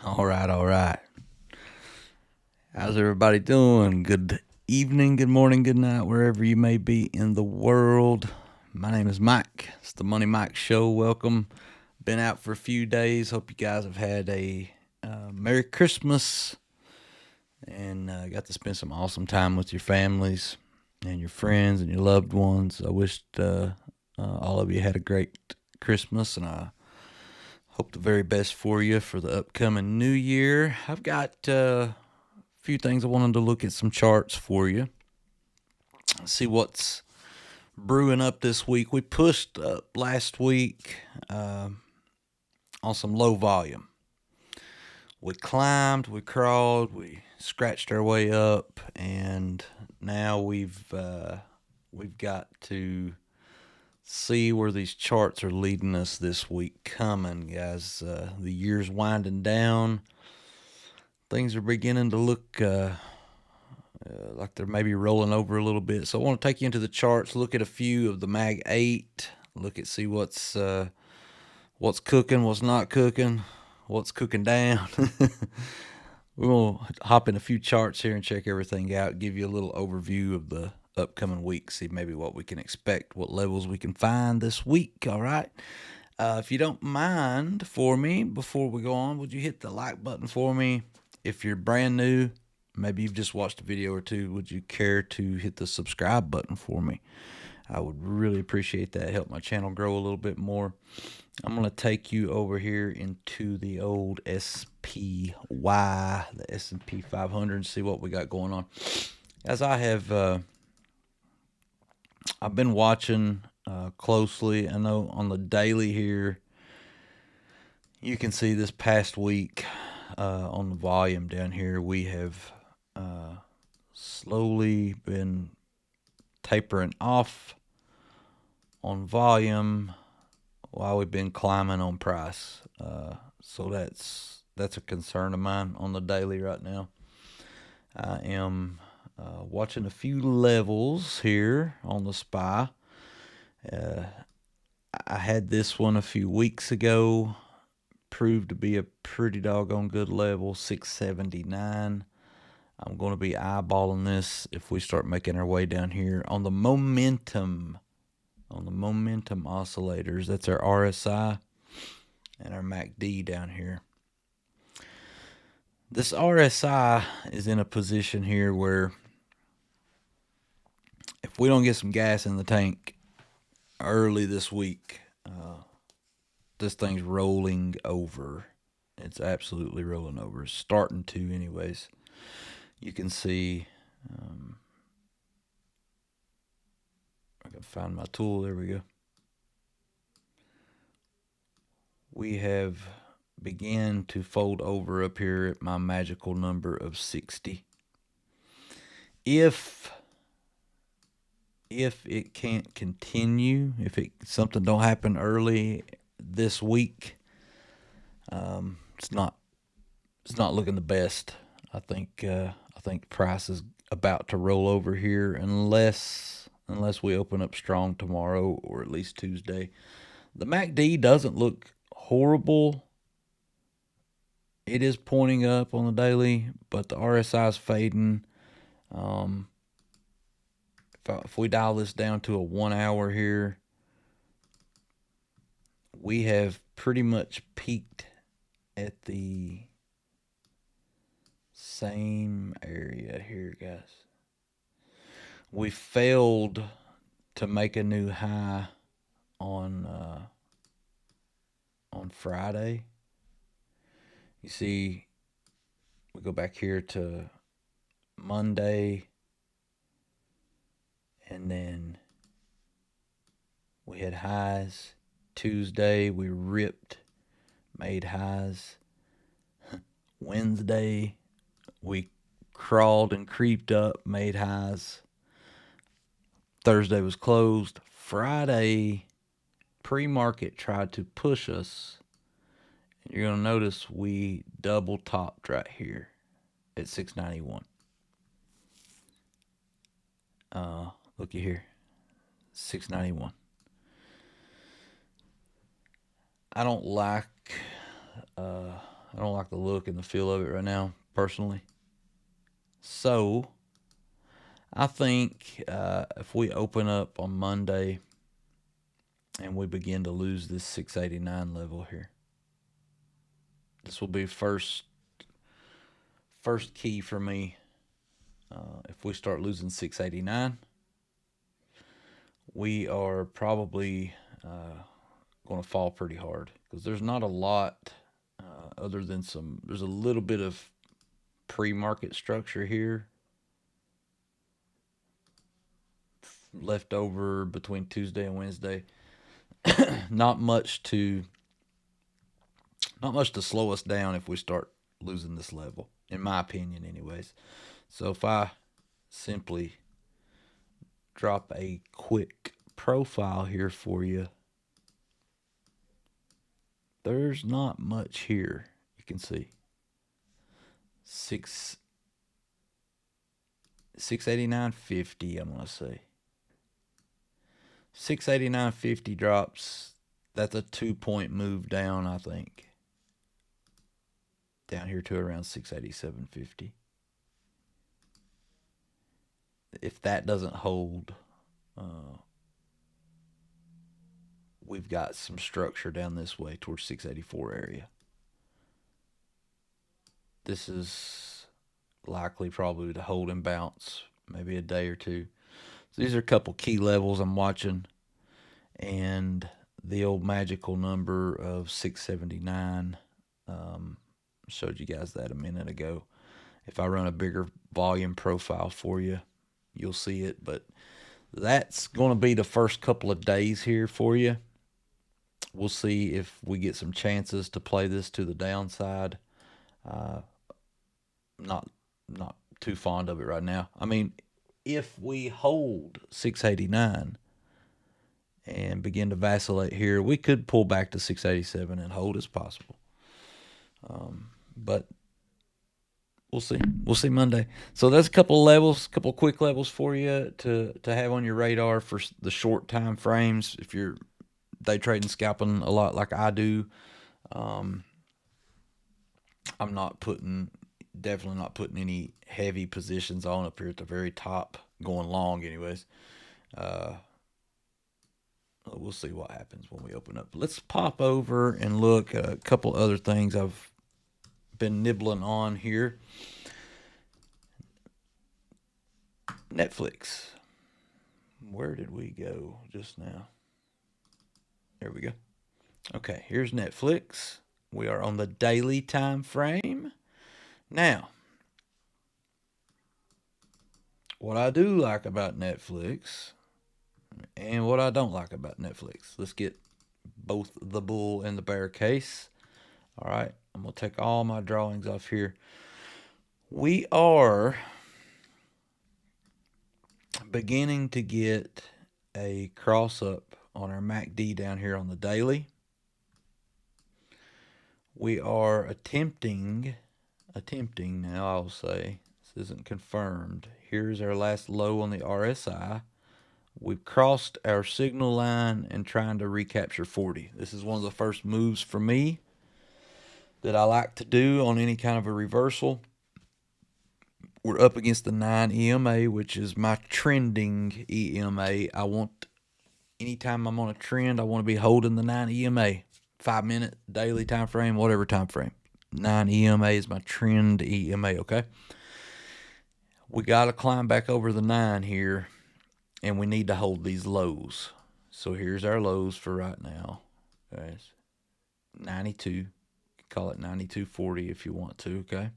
All right, all right. How's everybody doing? Good evening, good morning, good night, wherever you may be in the world. My name is Mike. It's the Money Mike Show. Welcome. Been out for a few days. Hope you guys have had a Merry Christmas and got to spend some awesome time with your families and your friends and your loved ones. I wished all of you had a great Christmas, and I hope the very best for you for the upcoming new year. I've got few things I wanted to look at some charts for you. See what's brewing up this week. We pushed up last week on some low volume. We climbed, we crawled, we scratched our way up, and now we've got to see where these charts are leading us this week coming, guys. The year's winding down. Things are beginning to look like they're maybe rolling over a little bit. So I want to take you into the charts, look at a few of the Mag 8, look at see what's cooking, what's not cooking, what's cooking down. We're going to hop in a few charts here and check everything out, give you a little overview of the upcoming week, see maybe what we can expect, what levels we can find this week, all right? If you don't mind for me, before we go on, would you hit the like button for me? If you're brand new, maybe you've just watched a video or two, would you care to hit the subscribe button for me? I would really appreciate that. Help my channel grow a little bit more. I'm going to take you over here into the old SPY, the S&P 500, and see what we got going on. As I've been watching closely. I know on the daily here, you can see this past week on the volume down here, we have slowly been tapering off on volume while we've been climbing on price. So that's a concern of mine on the daily right now. I am watching a few levels here on the SPY. I had this one a few weeks ago. Proved to be a pretty doggone good level, 679. I'm going to be eyeballing this if we start making our way down here on the momentum oscillators. That's our RSI and our MACD down here. This RSI is in a position here where if we don't get some gas in the tank early this week, this thing's rolling over. It's absolutely rolling over. It's starting to, anyways. You can see. I can find my tool. There we go. We have began to fold over up here at my magical number of 60. If it can't continue, if something don't happen early this week, it's not looking the best. I think price is about to roll over here unless we open up strong tomorrow or at least Tuesday. The MACD doesn't look horrible. It is pointing up on the daily, but the RSI is fading. If we dial this down to a 1 hour here, we have pretty much peaked at the same area here, guys. We failed to make a new high on Friday. You see, we go back here to Monday, and then we had highs. Tuesday we ripped, made highs. Wednesday we crawled and creeped up, made highs. Thursday was closed. Friday, pre-market tried to push us. You're going to notice we double topped right here at 691. Looky here, 691. I don't like I don't like the look and the feel of it right now, personally. So I think if we open up on Monday and we begin to lose this 689 level here, this will be first key for me. If we start losing 689, we are probably going to fall pretty hard because there's not a lot other than there's a little bit of pre-market structure here left over between Tuesday and Wednesday. not much to slow us down if we start losing this level, in my opinion, anyways. So if I simply drop a quick profile here for you, there's not much here. You can see 689.50. I'm gonna say 689.50 drops. That's a 2-point move down, I think. Down here to around 687.50. If that doesn't hold, we've got some structure down this way towards 684 area. This is likely probably to hold and bounce maybe a day or two. So these are a couple key levels I'm watching, and the old magical number of 679. Showed you guys that a minute ago. If I run a bigger volume profile for you, you'll see it. But that's going to be the first couple of days here for you. We'll see if we get some chances to play this to the downside. Not too fond of it right now. I mean, if we hold 689 and begin to vacillate here, we could pull back to 687 and hold as possible. But we'll see. We'll see Monday. So that's a couple levels, couple quick levels for you to have on your radar for the short time frames. If you're day trading, scalping a lot like I do, I'm definitely not putting any heavy positions on up here at the very top, going long anyways. We'll see what happens when we open up. Let's pop over and look at a couple other things I've been nibbling on here. Netflix. Where did we go just now? There we go. Okay, here's Netflix. We are on the daily time frame. Now, what I do like about Netflix and what I don't like about Netflix. Let's get both the bull and the bear case. All right, I'm going to take all my drawings off here. We are beginning to get a cross up on our MACD down here on the daily. We are attempting now, I'll say, this isn't confirmed. Here's our last low on the RSI. We've crossed our signal line and trying to recapture 40. This is one of the first moves for me that I like to do on any kind of a reversal. We're up against the 9 EMA, which is my trending EMA. Anytime I'm on a trend, I want to be holding the 9 EMA. 5-minute, daily time frame, whatever time frame. 9 EMA is my trend EMA, okay? We got to climb back over the 9 here, and we need to hold these lows. So here's our lows for right now, guys. 92. Call it 92.40 if you want to, okay?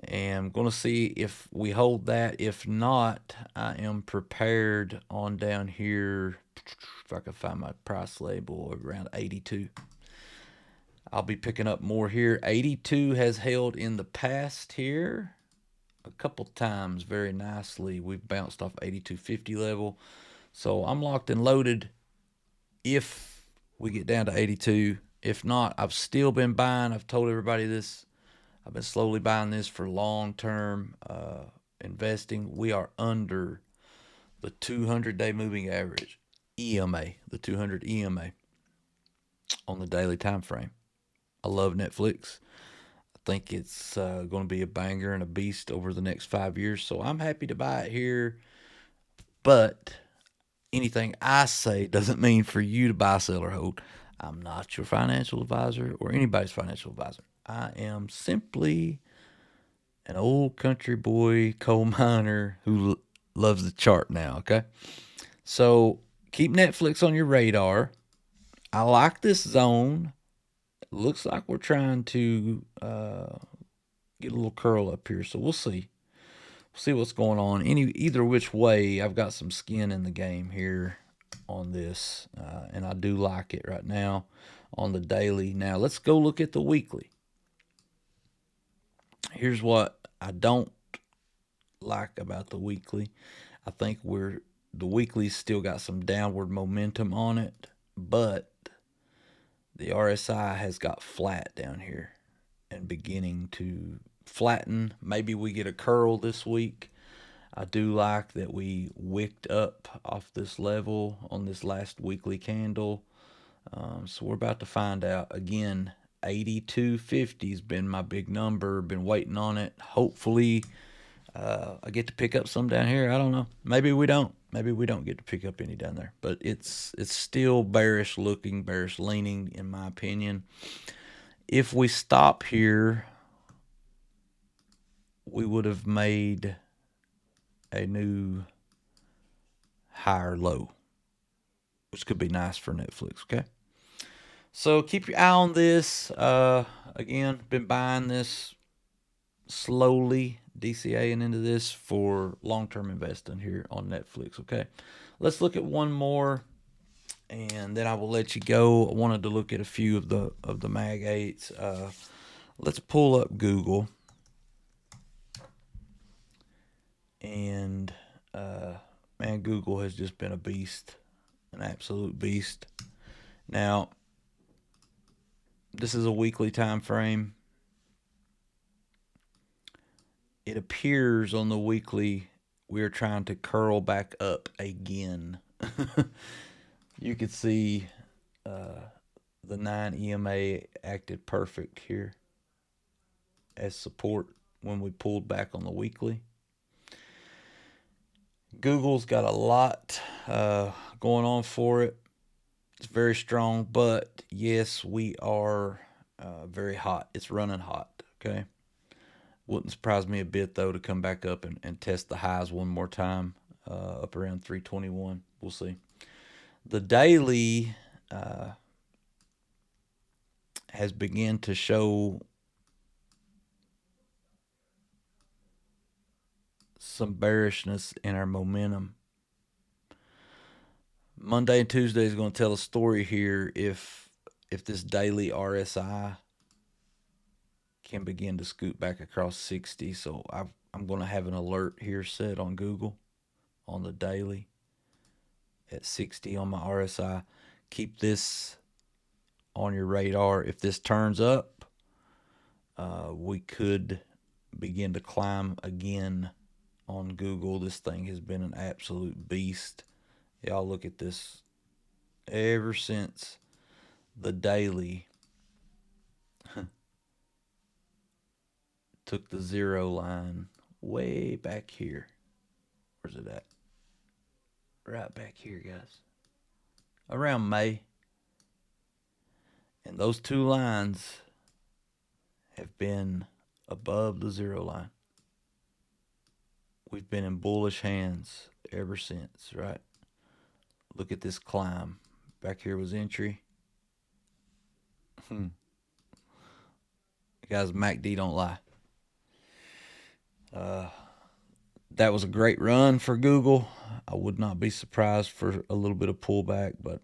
And I'm going to see if we hold that. If not, I am prepared on down here. If I can find my price label around 82. I'll be picking up more here. 82 has held in the past here a couple times very nicely. We've bounced off 82.50 level. So I'm locked and loaded if we get down to 82. If not, I've still been buying. I've told everybody this. I've been slowly buying this for long-term investing. We are under the 200-day moving average, EMA, the 200 EMA on the daily time frame. I love Netflix. I think it's going to be a banger and a beast over the next 5 years. So I'm happy to buy it here. But anything I say doesn't mean for you to buy, sell, or hold. I'm not your financial advisor or anybody's financial advisor. I am simply an old country boy coal miner who loves the chart now. Okay. So keep Netflix on your radar. I like this zone. It looks like we're trying to get a little curl up here. So we'll see. See what's going on. Either which way, I've got some skin in the game here on this, and I do like it right now on the daily. Now let's go look at the weekly. Here's what I don't like about the weekly. I think the weekly's still got some downward momentum on it, but the RSI has got flat down here and beginning to flatten. Maybe we get a curl this week. I do like that we wicked up off this level on this last weekly candle. So we're about to find out. Again, 82.50 has been my big number. Been waiting on it. Hopefully, I get to pick up some down here. I don't know. Maybe we don't. Maybe we don't get to pick up any down there. But it's still bearish looking, bearish leaning, in my opinion. If we stop here, we would have made a new higher low, which could be nice for Netflix. Okay. So keep your eye on this. Again, been buying this slowly, DCAing into this for long-term investing here on Netflix. Okay, let's look at one more, and then I will let you go. I wanted to look at a few of the Mag 8s. Let's pull up Google, and man, Google has just been a beast, an absolute beast. Now, this is a weekly time frame. It appears on the weekly we are trying to curl back up again. You could see the 9 EMA acted perfect here as support when we pulled back on the weekly. Google's got a lot going on for it. It's very strong, but yes, we are very hot. It's running hot. Okay. Wouldn't surprise me a bit though to come back up and test the highs one more time, up around 321. We'll see. The daily has begun to show some bearishness in our momentum. Monday and Tuesday is going to tell a story here if this daily RSI can begin to scoot back across 60. So I'm going to have an alert here set on Google on the daily at 60 on my RSI. Keep this on your radar. If this turns up, we could begin to climb again on Google. This thing has been an absolute beast. Y'all look at this. Ever since the daily took the zero line way back here. Where's it at? Right back here, guys. Around May. And those two lines have been above the zero line. We've been in bullish hands ever since, right? Look at this climb. Back here was entry. Guys, MACD don't lie. That was a great run for Google. I would not be surprised for a little bit of pullback, but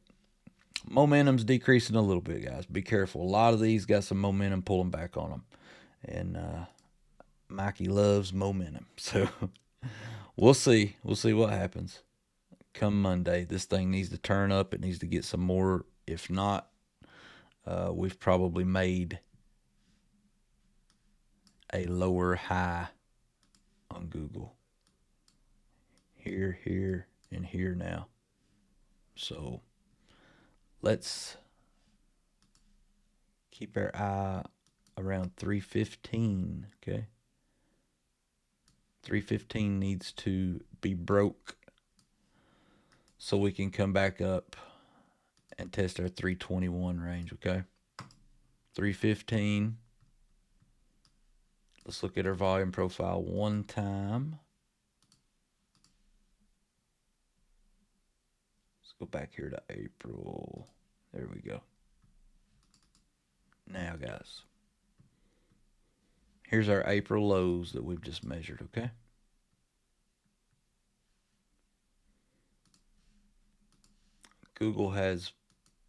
momentum's decreasing a little bit, guys. Be careful. A lot of these got some momentum pulling back on them. And Mikey loves momentum. So we'll see. We'll see what happens come Monday. This thing needs to turn up. It needs to get some more. If not, we've probably made a lower high on Google. Here, and here now. So let's Keep our eye around 315, okay? 315 needs to be broke so we can come back up and test our 321 range, okay? 315. Let's look at our volume profile one time. Let's go back here to April. There we go. Now, guys, here's our April lows that we've just measured, okay? Google has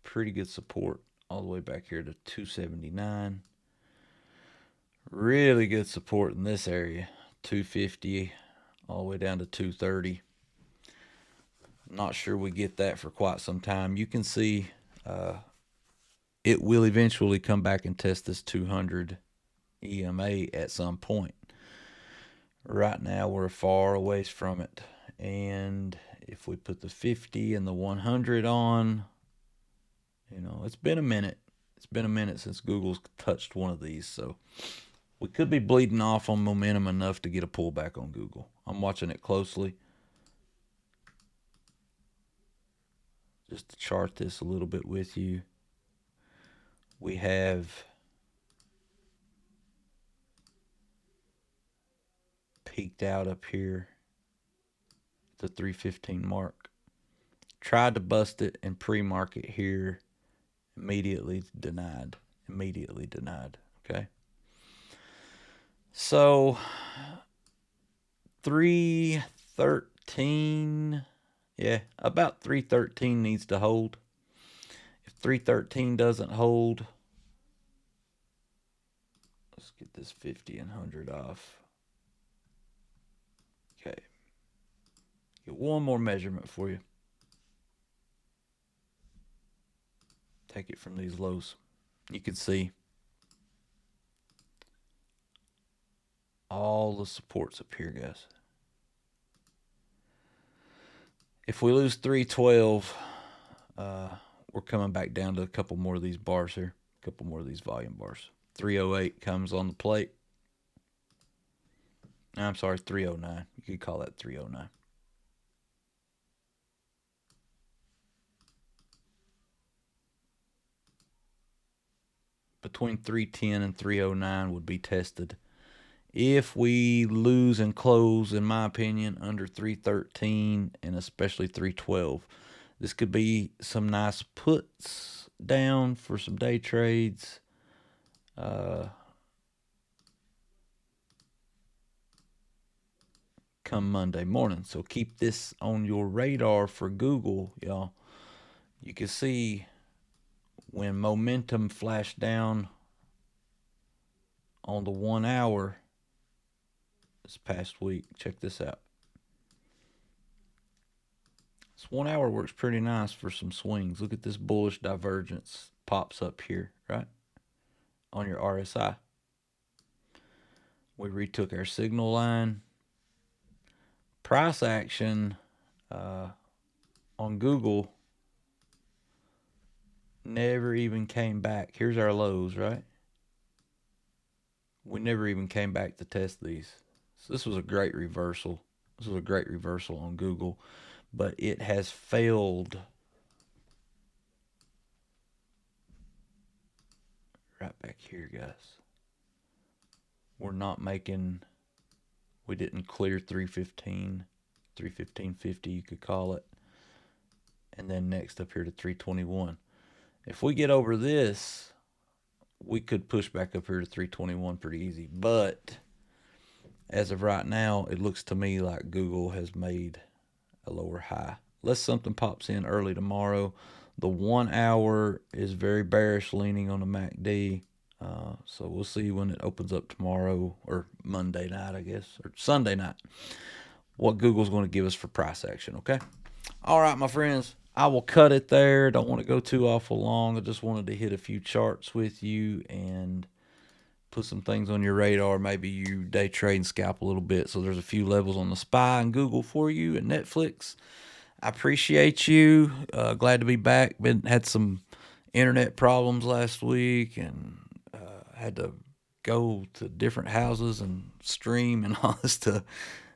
pretty good support all the way back here to 279. Really good support in this area, 250 all the way down to 230. Not sure we get that for quite some time. You can see it will eventually come back and test this 200 EMA at some point. Right now, we're far away from it. And if we put the 50 and the 100 on, it's been a minute. It's been a minute since Google's touched one of these. So we could be bleeding off on momentum enough to get a pullback on Google. I'm watching it closely. Just to chart this a little bit with you, we have peaked out up here at the 315 mark. Tried to bust it and pre-market here. Immediately denied. Okay. So 313, yeah, about 313 needs to hold. If 313 doesn't hold, let's get this 50 and 100 off. Okay. Get one more measurement for you. Take it from these lows. You can see all the supports up here, guys. If we lose 312, we're coming back down to a couple more of these bars here, a couple more of these volume bars. 308 comes on the plate. I'm sorry, 309. You could call that 309. Between 310 and 309 would be tested. If we lose and close, in my opinion, under 313 and especially 312, this could be some nice puts down for some day trades. Come Monday morning. So keep this on your radar for Google, y'all. You can see when momentum flashed down on the 1 hour this past week. Check this out. This 1 hour works pretty nice for some swings. Look at this bullish divergence pops up here, right? On your RSI. We retook our signal line. Price action on Google never even came back. Here's our lows, right? We never even came back to test these. So this was a great reversal. This was a great reversal on Google, but it has failed right back here, guys. We're not making, we didn't clear 315, 315.50 you could call it. And then next up here to 321. If we get over this, we could push back up here to 321 pretty easy. But as of right now, it looks to me like Google has made a lower high. Unless something pops in early tomorrow. The 1 hour is very bearish leaning on the MACD. So we'll see when it opens up tomorrow or Monday night, I guess, or Sunday night, what Google's going to give us for price action, okay? All right, my friends, I will cut it there. Don't want to go too awful long. I just wanted to hit a few charts with you and put some things on your radar. Maybe you day trade and scalp a little bit. So there's a few levels on the SPY and Google for you and Netflix. I appreciate you. Glad to be back. Had some internet problems last week, and had to go to different houses and stream and all this stuff.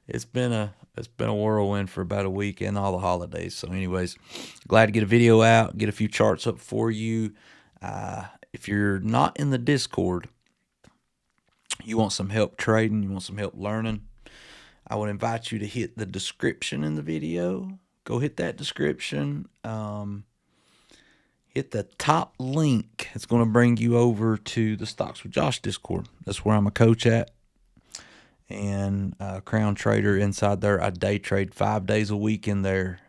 It's been a whirlwind for about a week and all the holidays. So, anyways, glad to get a video out, get a few charts up for you. If you're not in the Discord, you want some help trading, you want some help learning, I would invite you to hit the description in the video. Go hit that description. Hit the top link. It's going to bring you over to the Stocks with Josh Discord. That's where I'm a coach at and a Crown Trader inside there. I day trade 5 days a week in there,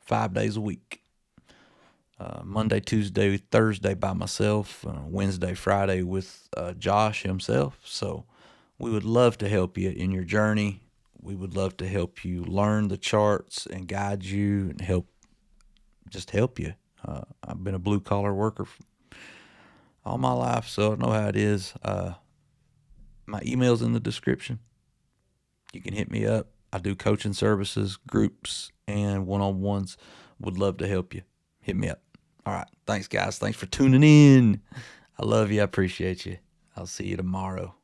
5 days a week. Monday, Tuesday, Thursday by myself, Wednesday, Friday with Josh himself. So we would love to help you in your journey. We would love to help you learn the charts and guide you and help you. I've been a blue collar worker all my life, so I know how it is. My email's in the description. You can hit me up. I do coaching services, groups, and one-on-ones. Would love to help you. Hit me up. All right. Thanks, guys. Thanks for tuning in. I love you. I appreciate you. I'll see you tomorrow.